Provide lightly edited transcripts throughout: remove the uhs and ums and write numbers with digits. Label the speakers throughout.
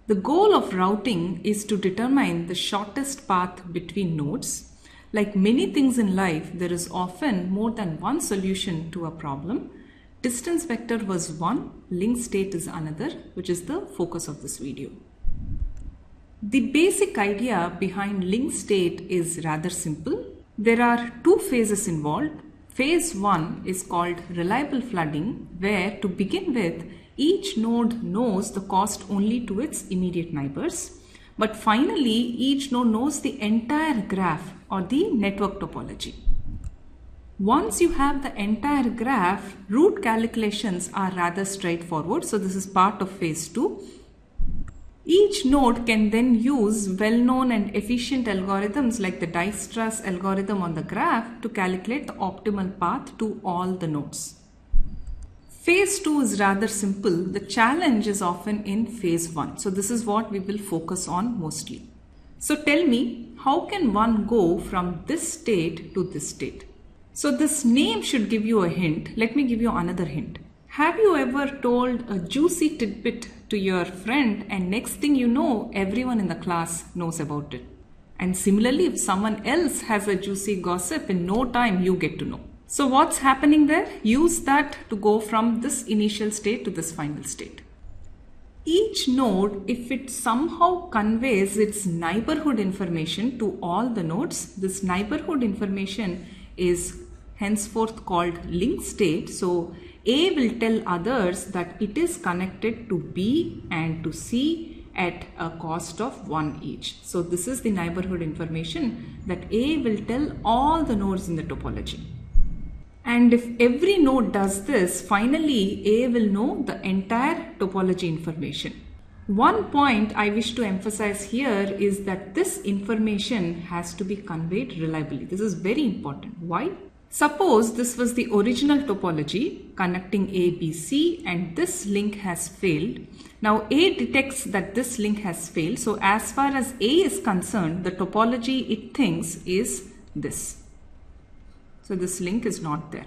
Speaker 1: The goal of routing is to determine the shortest path between nodes. Like many things in life, there is often more than one solution to a problem. Distance vector was one, link state is another, which is the focus of this video. The basic idea behind link state is rather simple. There are two phases involved. Phase 1 is called reliable flooding, where to begin with, each node knows the cost only to its immediate neighbors. But finally, each node knows the entire graph or the network topology. Once you have the entire graph, route calculations are rather straightforward. So this is part of phase 2. Each node can then use well-known and efficient algorithms like the Dijkstra's algorithm on the graph to calculate the optimal path to all the nodes. Phase 2 is rather simple. The challenge is often in phase 1. So this is what we will focus on mostly. So tell me, how can one go from this state to this state? So this name should give you a hint. Let me give you another hint. Have you ever told a juicy tidbit to your friend and next thing you know, everyone in the class knows about it? And similarly, if someone else has a juicy gossip, in no time you get to know. So what's happening there? Use that to go from this initial state to this final state. Each node, if it somehow conveys its neighborhood information to all the nodes, this neighborhood information is henceforth called link state. So A will tell others that it is connected to B and to C at a cost of 1 each. So this is the neighborhood information that A will tell all the nodes in the topology. And if every node does this, finally A will know the entire topology information. One point I wish to emphasize here is that this information has to be conveyed reliably. This is very important. Why? Suppose this was the original topology connecting A, B, C and this link has failed. Now A detects that this link has failed. So as far as A is concerned, the topology it thinks is this. So this link is not there.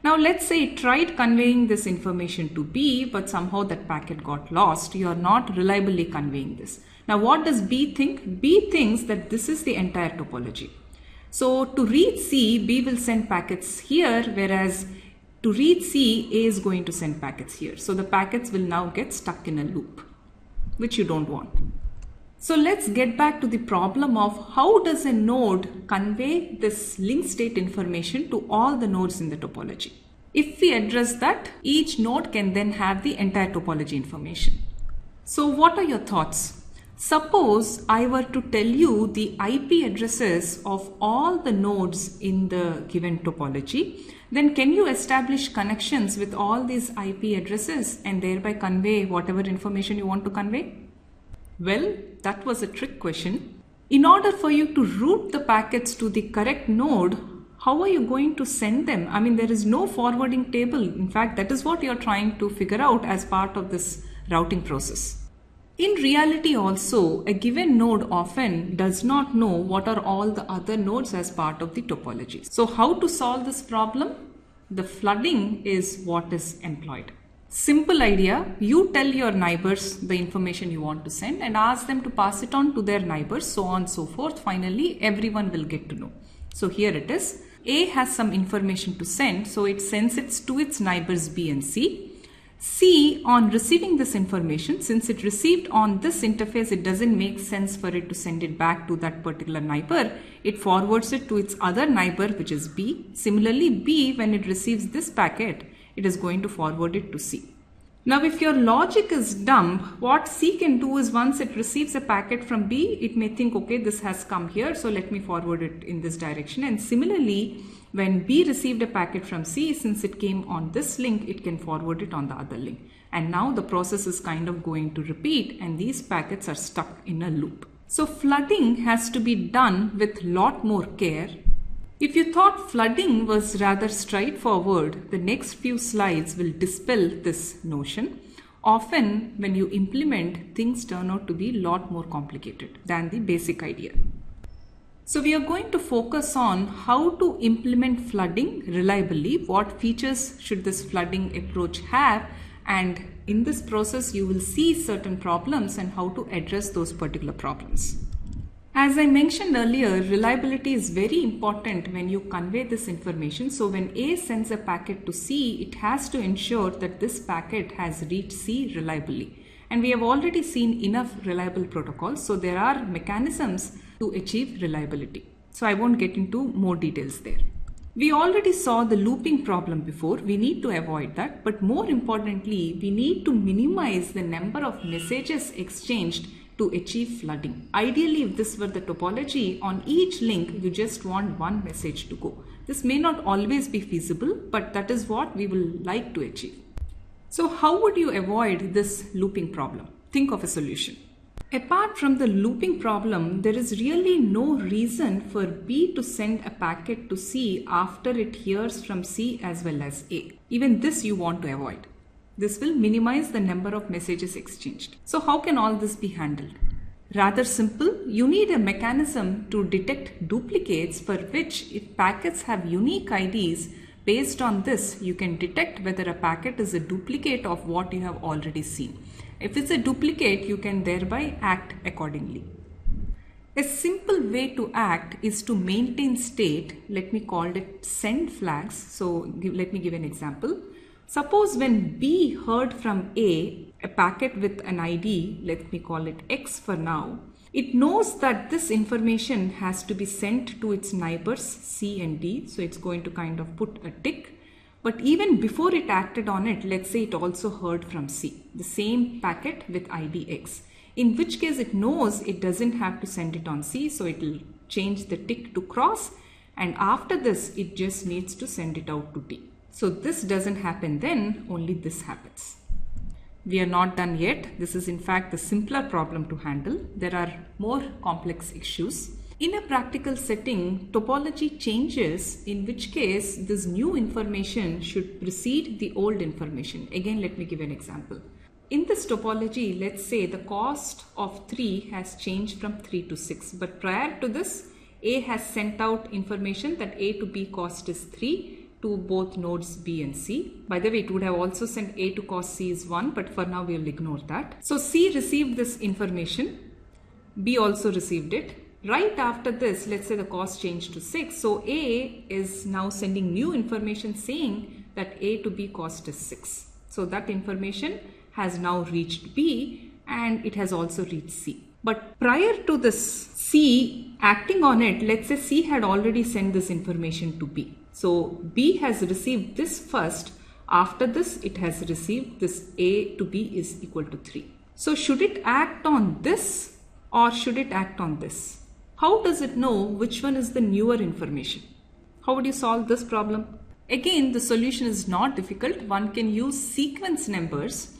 Speaker 1: Now let's say it tried conveying this information to B, but somehow that packet got lost. You are not reliably conveying this. Now what does B think? B thinks that this is the entire topology. So to reach C, B will send packets here, whereas to reach C, A is going to send packets here. So the packets will now get stuck in a loop, which you don't want. So let's get back to the problem of how does a node convey this link state information to all the nodes in the topology. If we address that, each node can then have the entire topology information. So what are your thoughts? Suppose I were to tell you the IP addresses of all the nodes in the given topology, then can you establish connections with all these IP addresses and thereby convey whatever information you want to convey? Well, that was a trick question. In order for you to route the packets to the correct node, how are you going to send them? I mean, there is no forwarding table. In fact, that is what you're trying to figure out as part of this routing process. In reality also, a given node often does not know what are all the other nodes as part of the topology. So how to solve this problem? The flooding is what is employed. Simple idea, you tell your neighbors the information you want to send and ask them to pass it on to their neighbors, so on and so forth. Finally, everyone will get to know. So here it is. A has some information to send, so it sends it to its neighbors B and C. C, on receiving this information, since it received on this interface, it doesn't make sense for it to send it back to that particular neighbor. It forwards it to its other neighbor, which is B. Similarly, B, when it receives this packet, it is going to forward it to C. Now, if your logic is dumb, what C can do is once it receives a packet from B, it may think, okay, this has come here, so let me forward it in this direction. And similarly, when B received a packet from C, since it came on this link, it can forward it on the other link. And now the process is kind of going to repeat and these packets are stuck in a loop. So flooding has to be done with lot more care. If you thought flooding was rather straightforward, the next few slides will dispel this notion. Often when you implement, things turn out to be a lot more complicated than the basic idea. So we are going to focus on how to implement flooding reliably, what features should this flooding approach have, and in this process you will see certain problems and how to address those particular problems. As I mentioned earlier, reliability is very important when you convey this information. So when A sends a packet to C, it has to ensure that this packet has reached C reliably. And we have already seen enough reliable protocols, so there are mechanisms to achieve reliability. So I won't get into more details there. We already saw the looping problem before. We need to avoid that, but more importantly, we need to minimize the number of messages exchanged to achieve flooding. Ideally, if this were the topology, on each link you just want one message to go. This may not always be feasible, but that is what we will like to achieve. So how would you avoid this looping problem? Think of a solution. Apart from the looping problem, there is really no reason for B to send a packet to C after it hears from C as well as A. Even this you want to avoid. This will minimize the number of messages exchanged. So how can all this be handled? Rather simple. You need a mechanism to detect duplicates, for which if packets have unique IDs, based on this you can detect whether a packet is a duplicate of what you have already seen. If it's a duplicate, you can thereby act accordingly. A simple way to act is to maintain state. Let me call it send flags. So let me give an example. Suppose when B heard from A a packet with an ID, let me call it X for now, it knows that this information has to be sent to its neighbors C and D. So it's going to kind of put a tick. But even before it acted on it, let's say it also heard from C, the same packet with ID X, in which case it knows it doesn't have to send it on C. So it will change the tick to cross, and after this it just needs to send it out to D. So this doesn't happen then, only this happens. We are not done yet. This is in fact the simpler problem to handle. There are more complex issues. In a practical setting, topology changes, in which case this new information should precede the old information. Again, let me give an example. In this topology, let's say the cost of 3 has changed from 3 to 6. But prior to this, A has sent out information that A to B cost is 3. To both nodes B and C. By the way, it would have also sent A to cost C is 1, but for now we will ignore that. So C received this information, B also received it. Right after this, let's say the cost changed to 6. So A is now sending new information saying that A to B cost is 6. So that information has now reached B and it has also reached C. But prior to this C acting on it, let's say C had already sent this information to B. So B has received this first. After this, it has received this A to B is equal to 3. So should it act on this or should it act on this? How does it know which one is the newer information? How would you solve this problem? Again, the solution is not difficult. One can use sequence numbers,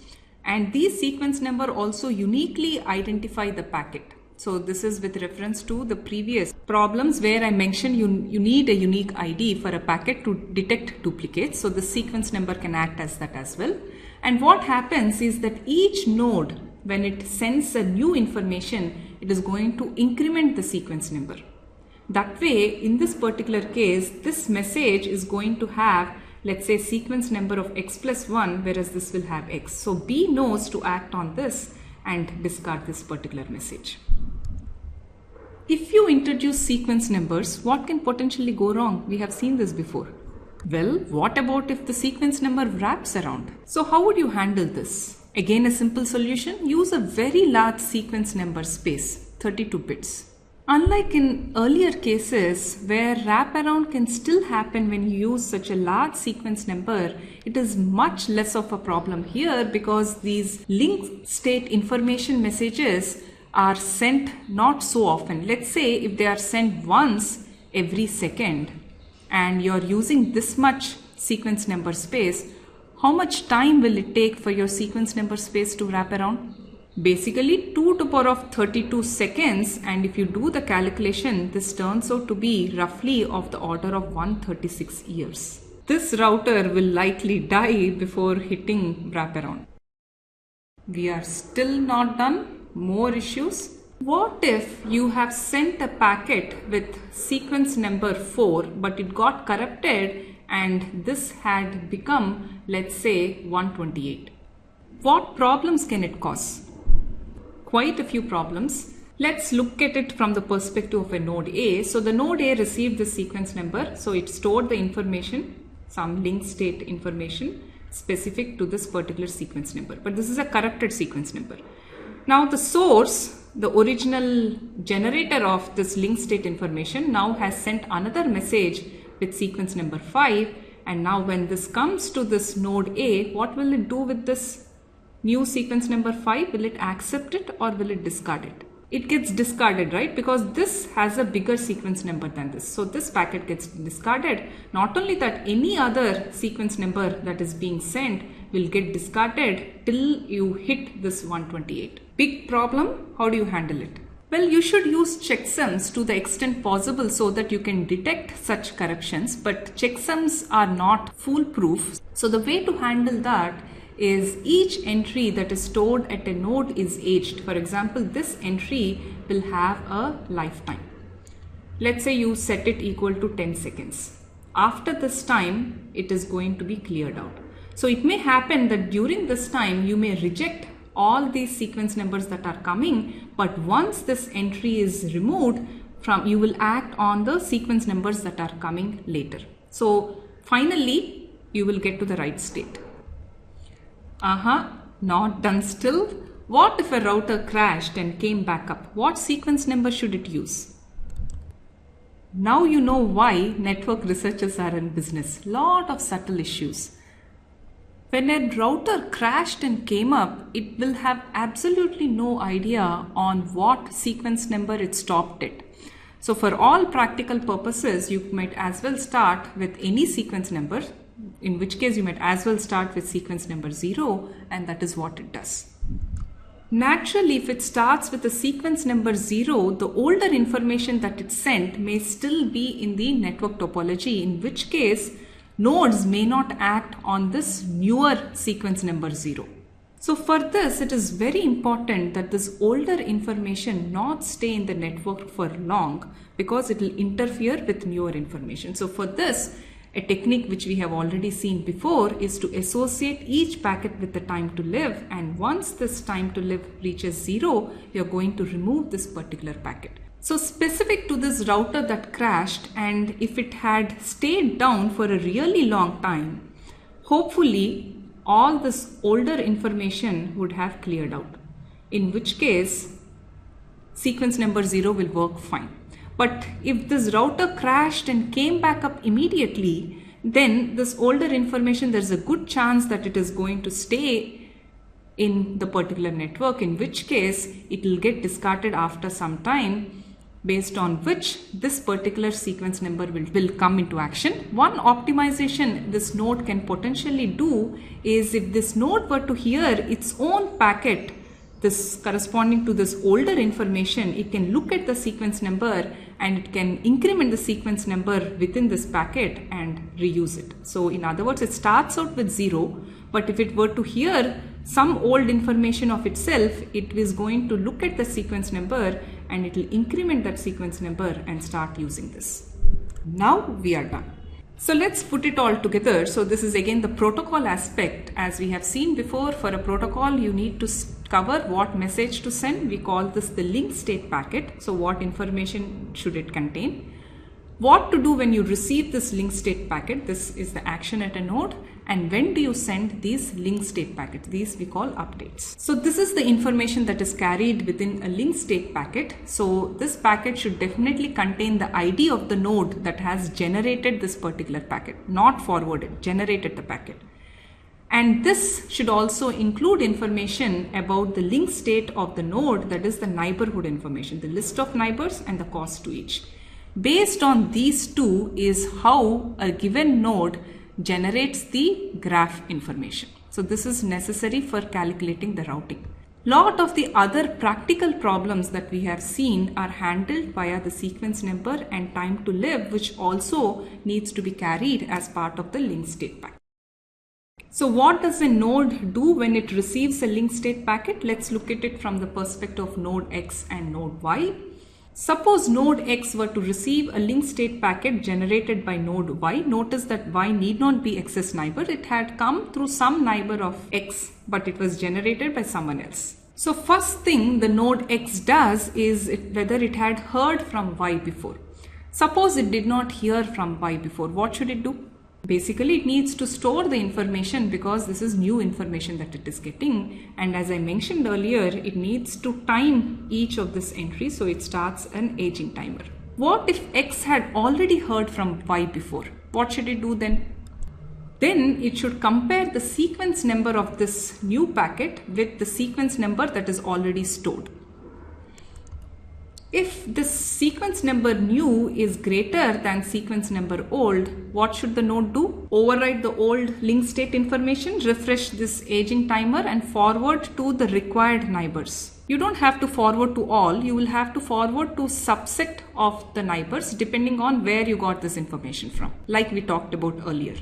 Speaker 1: and these sequence number also uniquely identify the packet. So this is with reference to the previous problems where I mentioned you need a unique ID for a packet to detect duplicates. So the sequence number can act as that as well. And what happens is that each node, when it sends a new information, it is going to increment the sequence number. That way, in this particular case, this message is going to have, let's say, sequence number of X plus 1, whereas this will have X. So B knows to act on this and discard this particular message. If you introduce sequence numbers, what can potentially go wrong? We have seen this before. Well, what about if the sequence number wraps around? So how would you handle this? Again, a simple solution, use a very large sequence number space, 32 bits. Unlike in earlier cases where wraparound can still happen when you use such a large sequence number, it is much less of a problem here because these link state information messages are sent not so often. Let's say if they are sent once every second and you're using this much sequence number space, how much time will it take for your sequence number space to wrap around? Basically 2 to the power of 32 seconds, and if you do the calculation, this turns out to be roughly of the order of 136 years. This router will likely die before hitting wraparound. We are still not done. More issues. What if you have sent a packet with sequence number 4 but it got corrupted and this had become, let's say, 128? What problems can it cause? Quite a few problems. Let's look at it from the perspective of a node A. So the node A received the sequence number. So it stored the information, some linked state information specific to this particular sequence number. But this is a corrupted sequence number. Now the source, the original generator of this linked state information, now has sent another message with sequence number 5. And now when this comes to this node A, what will it do with this new sequence number 5? Will it accept it or will it discard it? It gets discarded, right? Because this has a bigger sequence number than this. So this packet gets discarded. Not only that, any other sequence number that is being sent will get discarded till you hit this 128. Big problem. How do you handle it? Well, you should use checksums to the extent possible so that you can detect such corruptions. But checksums are not foolproof. So the way to handle that is each entry that is stored at a node is aged. For example, this entry will have a lifetime. Let's say you set it equal to 10 seconds. After this time, it is going to be cleared out. So it may happen that during this time, you may reject all these sequence numbers that are coming, but once this entry is removed from, you will act on the sequence numbers that are coming later. So finally, you will get to the right state. Not done still. What if a router crashed and came back up? What sequence number should it use? Now you know why network researchers are in business. Lot of subtle issues. When a router crashed and came up, it will have absolutely no idea on what sequence number it stopped at. So for all practical purposes, you might as well start with any sequence number, in which case you might as well start with sequence number 0, and that is what it does. Naturally, if it starts with a sequence number 0, the older information that it sent may still be in the network topology, in which case nodes may not act on this newer sequence number 0. So for this, it is very important that this older information not stay in the network for long, because it will interfere with newer information. So for this, a technique which we have already seen before is to associate each packet with the time to live, and once this time to live reaches 0, you are going to remove this particular packet. So specific to this router that crashed, and if it had stayed down for a really long time, hopefully all this older information would have cleared out, in which case sequence number 0 will work fine. But if this router crashed and came back up immediately, then this older information, there's a good chance that it is going to stay in the particular network, in which case it will get discarded after some time, based on which this particular sequence number will come into action. One optimization this node can potentially do is, if this node were to hear its own packet, this corresponding to this older information, it can look at the sequence number and it can increment the sequence number within this packet and reuse it. So in other words, it starts out with 0, but if it were to hear some old information of itself, it is going to look at the sequence number and it will increment that sequence number and start using this. Now we are done. So let's put it all together. So this is again the protocol aspect. As we have seen before, for a protocol you need to cover what message to send. We call this the linked state packet. So what information should it contain? What to do when you receive this linked state packet? This is the action at a node. And when do you send these linked state packets? These we call updates. So this is the information that is carried within a linked state packet. So this packet should definitely contain the ID of the node that has generated this particular packet, not forwarded, generated the packet. And this should also include information about the linked state of the node, that is the neighborhood information, the list of neighbors and the cost to each. Based on these two is how a given node generates the graph information. So this is necessary for calculating the routing. Lot of the other practical problems that we have seen are handled via the sequence number and time to live, which also needs to be carried as part of the linked state packet. So what does a node do when it receives a linked state packet? Let's look at it from the perspective of node X and node Y. Suppose node X were to receive a link state packet generated by node Y. Notice that Y need not be X's neighbor. It had come through some neighbor of X, but it was generated by someone else. So first thing the node X does is whether it had heard from Y before. Suppose it did not hear from Y before. What should it do? Basically, it needs to store the information because this is new information that it is getting. And as I mentioned earlier, it needs to time each of this entry. So it starts an aging timer. What if X had already heard from Y before? What should it do then? Then it should compare the sequence number of this new packet with the sequence number that is already stored. If this sequence number new is greater than sequence number old, what should the node do? Overwrite the old link state information, refresh this aging timer and forward to the required neighbors. You don't have to forward to all, you will have to forward to subset of the neighbors depending on where you got this information from, like we talked about earlier.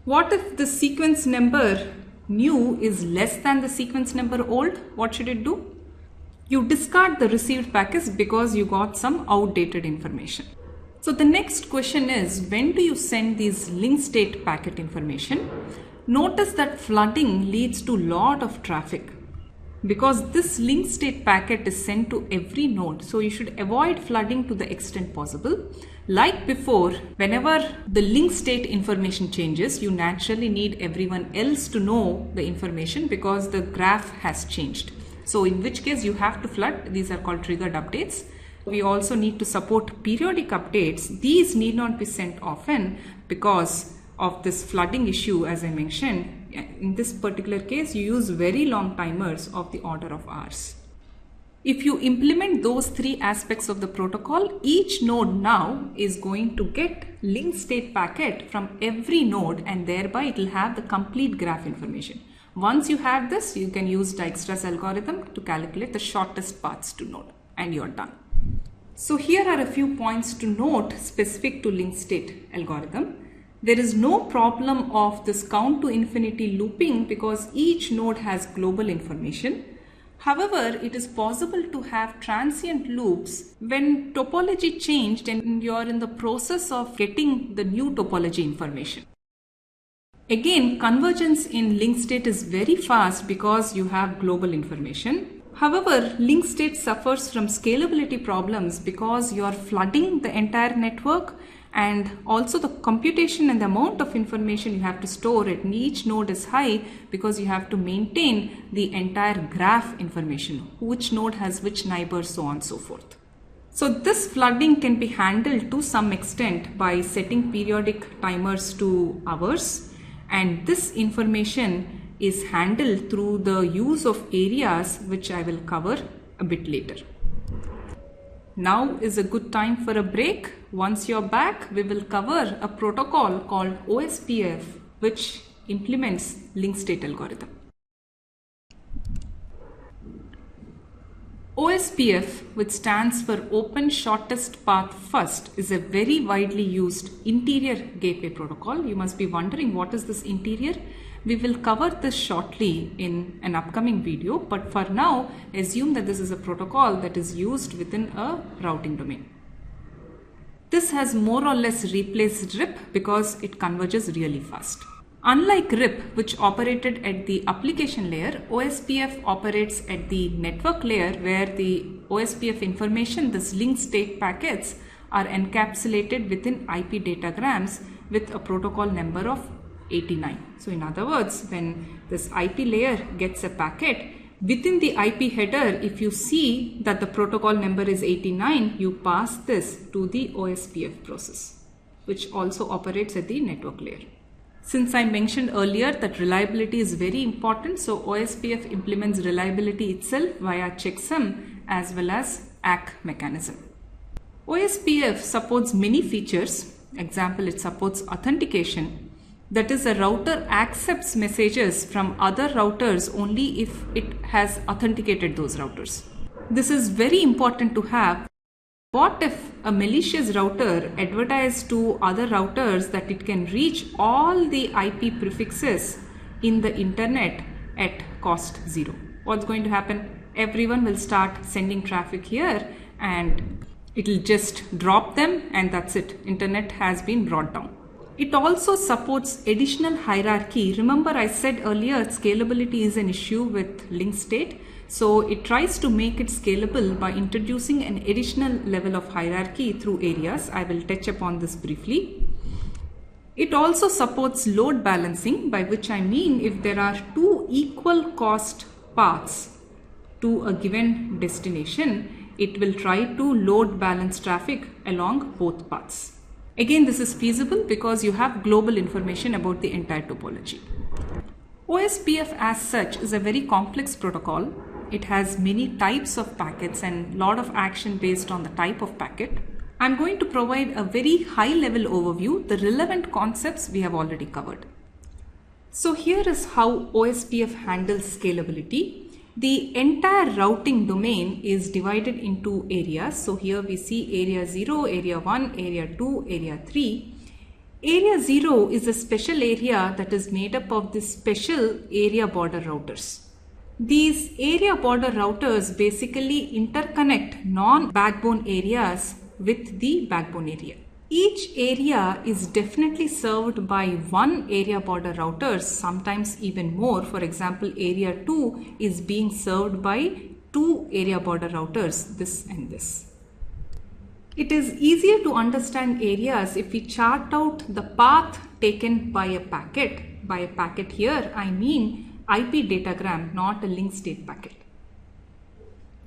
Speaker 1: What if the sequence number new is less than the sequence number old? What should it do? You discard the received packets because you got some outdated information. So the next question is, when do you send these link state packet information? Notice that flooding leads to a lot of traffic because this link state packet is sent to every node. So you should avoid flooding to the extent possible. Like before, whenever the link state information changes, you naturally need everyone else to know the information because the graph has changed. So in which case you have to flood. These are called triggered updates. We also need to support periodic updates. These need not be sent often because of this flooding issue, as I mentioned. In this particular case, you use very long timers of the order of hours. If you implement those three aspects of the protocol, each node now is going to get link state packet from every node and thereby it will have the complete graph information. Once you have this, you can use Dijkstra's algorithm to calculate the shortest paths to node and you're done. So here are a few points to note specific to link state algorithm. There is no problem of this count to infinity looping because each node has global information. However, it is possible to have transient loops when topology changed and you're in the process of getting the new topology information. Again, convergence in link state is very fast because you have global information. However, link state suffers from scalability problems because you are flooding the entire network and also the computation and the amount of information you have to store at each node is high because you have to maintain the entire graph information, which node has which neighbor, so on and so forth. So this flooding can be handled to some extent by setting periodic timers to hours. And this information is handled through the use of areas, which I will cover a bit later. Now is a good time for a break. Once you're back, we will cover a protocol called OSPF, which implements link state algorithm. OSPF, which stands for Open Shortest Path First, is a very widely used interior gateway protocol. You must be wondering, what is this interior? We will cover this shortly in an upcoming video, but for now, assume that this is a protocol that is used within a routing domain. This has more or less replaced RIP because it converges really fast. Unlike RIP, which operated at the application layer, OSPF operates at the network layer where the OSPF information, these link state packets, are encapsulated within IP datagrams with a protocol number of 89. So in other words, when this IP layer gets a packet, within the IP header, if you see that the protocol number is 89, you pass this to the OSPF process, which also operates at the network layer. Since I mentioned earlier that reliability is very important, so OSPF implements reliability itself via checksum as well as ACK mechanism. OSPF supports many features. Example, it supports authentication. That is, a router accepts messages from other routers only if it has authenticated those routers. This is very important to have. What if a malicious router advertised to other routers that it can reach all the IP prefixes in the internet at cost zero? What's going to happen? Everyone will start sending traffic here and It'll just drop them and that's it. Internet has been brought down. It also supports additional hierarchy. Remember I said earlier scalability is an issue with link state. So it tries to make it scalable by introducing an additional level of hierarchy through areas. I will touch upon this briefly. It also supports load balancing, by which I mean if there are two equal cost paths to a given destination, it will try to load balance traffic along both paths. Again, this is feasible because you have global information about the entire topology. OSPF as such is a very complex protocol. It has many types of packets and a lot of action based on the type of packet. I'm going to provide a very high level overview. The relevant concepts we have already covered. So here is how OSPF handles scalability. The entire routing domain is divided into areas. So here we see area 0, area 1, area 2, area 3. Area 0 is a special area that is made up of the special area border routers. These area border routers basically interconnect non-backbone areas with the backbone area. Each area is definitely served by one area border routers, sometimes even more. For example, area 2 is being served by two area border routers, this and this. It is easier to understand areas if we chart out the path taken by a packet. By a packet here, I mean IP datagram, not a link state packet.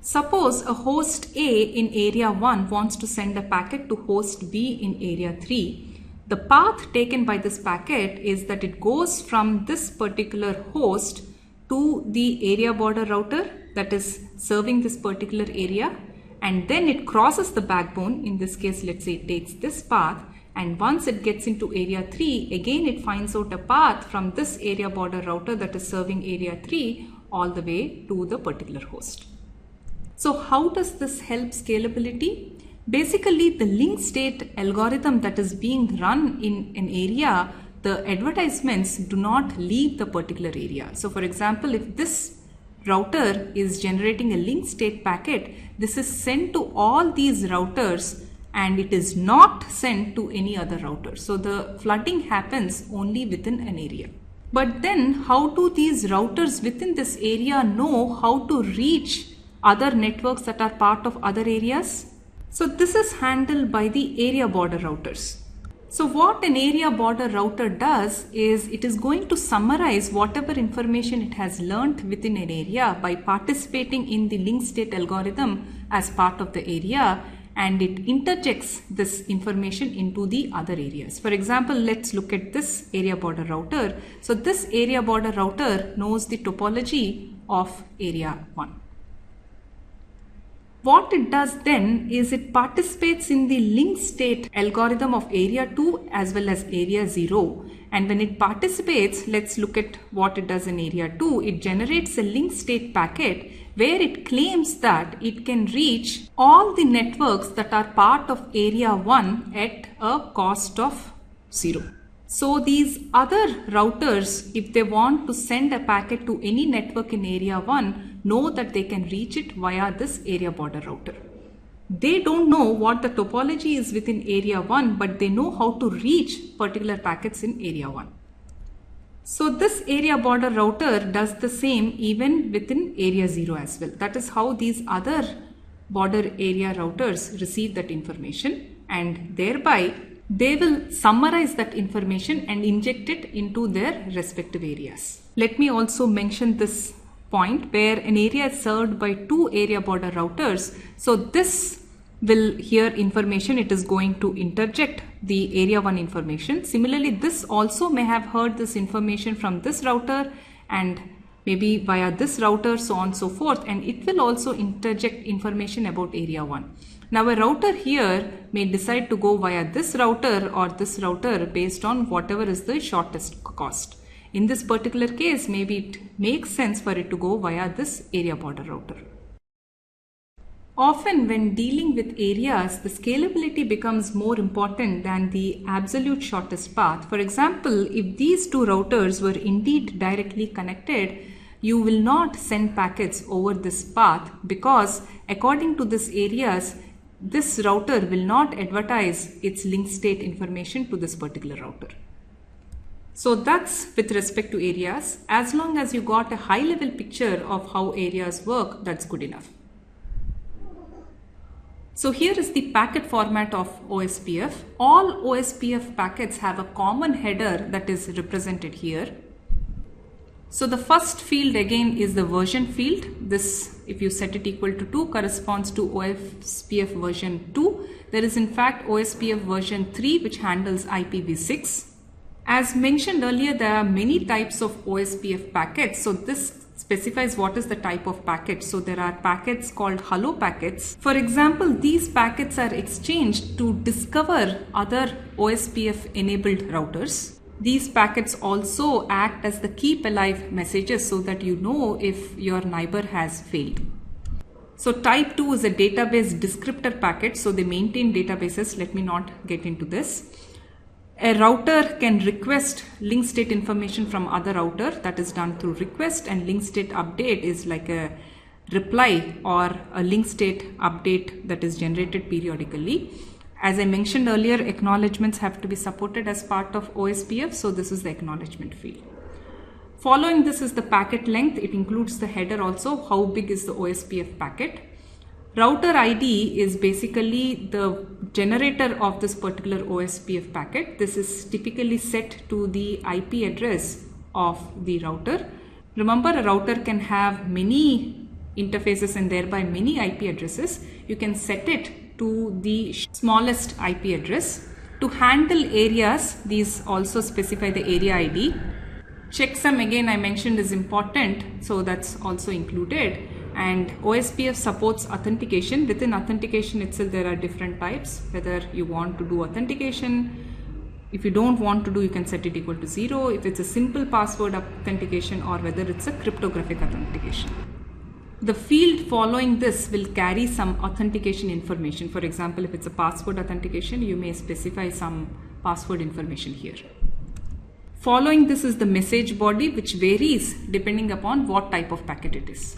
Speaker 1: Suppose a host A in area 1 wants to send a packet to host B in area 3. The path taken by this packet is that it goes from this particular host to the area border router that is serving this particular area, and then it crosses the backbone. In this case, let's say it takes this path, and once it gets into area 3, again it finds out a path from this area border router that is serving area 3 all the way to the particular host. So how does this help scalability? Basically, the link state algorithm that is being run in an area, the advertisements do not leave the particular area. So for example, if this router is generating a link state packet, this is sent to all these routers and it is not sent to any other router. So the flooding happens only within an area. But then how do these routers within this area know how to reach other networks that are part of other areas? So this is handled by the area border routers. So what an area border router does is it is going to summarize whatever information it has learnt within an area by participating in the link state algorithm as part of the area, and it interjects this information into the other areas. For example, let's look at this area border router. So this area border router knows the topology of area 1. What it does then is it participates in the link state algorithm of area 2 as well as area 0. And when it participates, let's look at what it does in area 2. It generates a link state packet where it claims that it can reach all the networks that are part of area 1 at a cost of 0. So these other routers, if they want to send a packet to any network in area 1, know that they can reach it via this area border router. They don't know what the topology is within area 1, but they know how to reach particular packets in area 1. So this area border router does the same even within area 0 as well. That is how these other border area routers receive that information, and thereby they will summarize that information and inject it into their respective areas. Let me also mention this point where an area is served by two area border routers. So this will hear information, it is going to interject the area 1 information. Similarly, this also may have heard this information from this router and maybe via this router, so on and so forth, and it will also interject information about area 1. Now a router here may decide to go via this router or this router based on whatever is the shortest cost. In this particular case, maybe it makes sense for it to go via this area border router. Often when dealing with areas, the scalability becomes more important than the absolute shortest path. For example, if these two routers were indeed directly connected, you will not send packets over this path because according to this areas, this router will not advertise its link state information to this particular router. So that's with respect to areas. As long as you got a high level picture of how areas work, that's good enough. So here is the packet format of OSPF. All OSPF packets have a common header that is represented here. So the first field again is the version field. This, if you set it equal to 2, corresponds to OSPF version 2. There is in fact OSPF version 3 which handles IPv6. As mentioned earlier, there are many types of OSPF packets. So this specifies what is the type of packet. So there are packets called hello packets. For example, these packets are exchanged to discover other OSPF enabled routers. These packets also act as the keep alive messages so that you know if your neighbor has failed. So type 2 is a database descriptor packet. So they maintain databases. Let me not get into this. A router can request link state information from other router, that is done through request, and link state update is like a reply or a link state update that is generated periodically. As I mentioned earlier, acknowledgements have to be supported as part of OSPF, so this is the acknowledgement field. Following this is the packet length. It includes the header also, how big is the OSPF packet. Router ID is basically the generator of this particular OSPF packet. This is typically set to the IP address of the router. Remember, a router can have many interfaces and thereby many IP addresses. You can set it to the smallest IP address. To handle areas, these also specify the area ID. Checksum again I mentioned is important, so that's also included. And OSPF supports authentication. Within authentication itself there are different types, whether you want to do authentication. If you don't want to do, you can set it equal to 0. If it's a simple password authentication, or whether it's a cryptographic authentication. The field following this will carry some authentication information. For example, if it's a password authentication, you may specify some password information here. Following this is the message body, which varies depending upon what type of packet it is.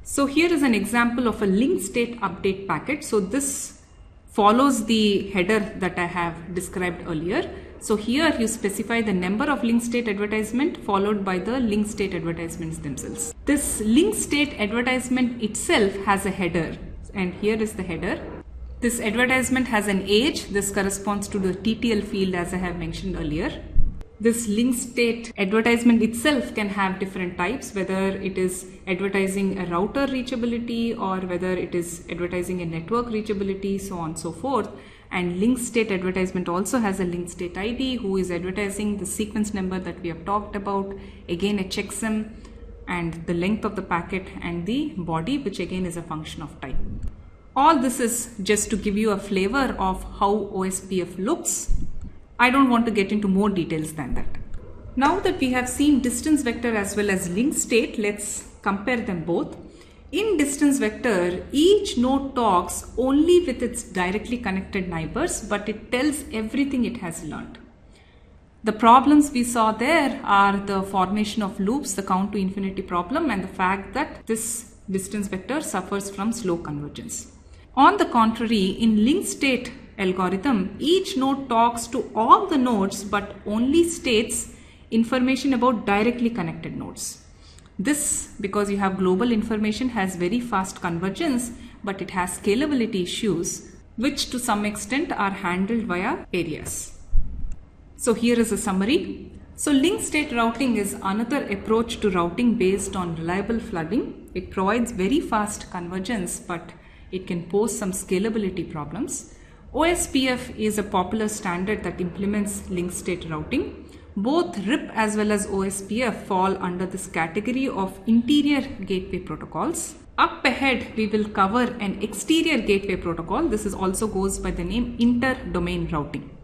Speaker 1: So here is an example of a link state update packet. So this follows the header that I have described earlier. So here you specify the number of link state advertisement followed by the link state advertisements themselves. This link state advertisement itself has a header, and here is the header. This advertisement has an age. This corresponds to the TTL field as I have mentioned earlier. This link state advertisement itself can have different types, whether it is advertising a router reachability or whether it is advertising a network reachability, so on and so forth. And link state advertisement also has a link state ID who is advertising the sequence number that we have talked about, again a checksum, and the length of the packet and the body, which again is a function of type. All this is just to give you a flavor of how OSPF looks. I don't want to get into more details than that. Now that we have seen distance vector as well as link state, let's compare them both. In distance vector, each node talks only with its directly connected neighbors, but it tells everything it has learned. The problems we saw there are the formation of loops, the count to infinity problem, and the fact that this distance vector suffers from slow convergence. On the contrary, in link state algorithm, each node talks to all the nodes but only states information about directly connected nodes. This, because you have global information, has very fast convergence, but it has scalability issues which to some extent are handled via areas. So here is a summary. So link state routing is another approach to routing based on reliable flooding. It provides very fast convergence, but it can pose some scalability problems. OSPF is a popular standard that implements link state routing. Both RIP as well as OSPF fall under this category of interior gateway protocols. Up ahead, we will cover an exterior gateway protocol. This also goes by the name inter-domain routing.